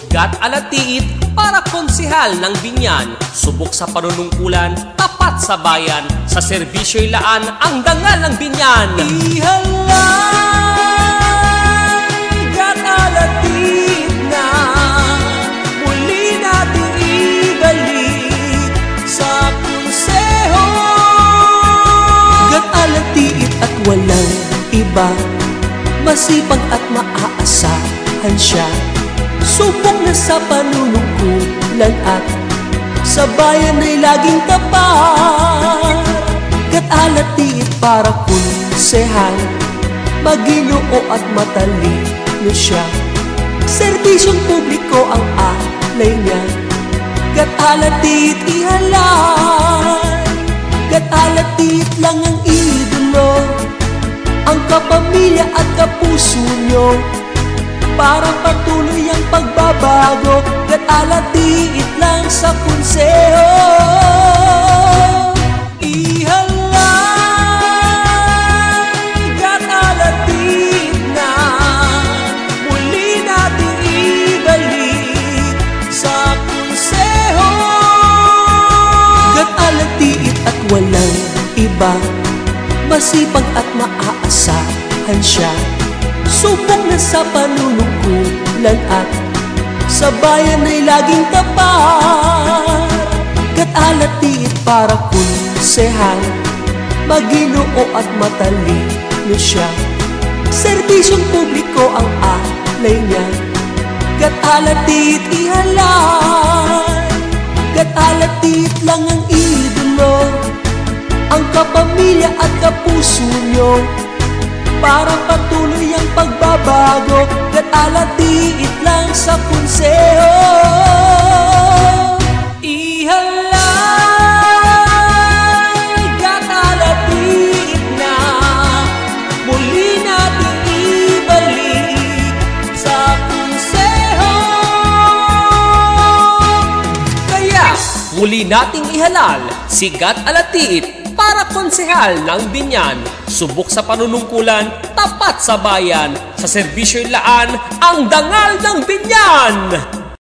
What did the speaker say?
Sigat Alatiit para konsehal ng Binyan. Subok sa panunungkulan, tapat sa bayan. Sa serbisyo'y laan ang dangal ng Binyan. Ihalay, Gat Alatiit na muli natin ibalik sa konseho. Gat Alatiit at walang iba, masipag at maaasahan siya. Subok na sa panunungkulan at sa bayan ay laging tapat. Gat Alatiit para konsehal, maginoo at matalino siya. Serbisyong publiko ang alay niya. Gat Alatiit ihalay, Gat Alatiit lang ang idolo, ang kapamilya at kapuso nyo. Para patuloy ang pagbabago, Gat Alatiit lang sa konseho. Ihalay, Gat Alatiit na muli natin ibalik sa konseho. Gat Alatiit at walang iba, masipag at maaasahan siya. Subok na sa panunungkulan at sa bayan ay laging tapat. Gat Alatiit para konsehal, maginoo at matalino siya. Serbisyong publiko ang alay niya. Gat Alatiit ihalay, Gat Alatiit lang ang idolo, ang kapamilya at kapuso nyo. Para patuloy ang pagbabago, Gat Alatiit lang sa konseho. Ihalay, Gat Alatiit na muli natin ibalik sa konseho. Kaya muli nating ihalal si Gat Alatiit para konsehal ng Binyan. Subok sa panunungkulan, tapat sa bayan. Sa serbisyo'y laan ang dangal ng Binyan.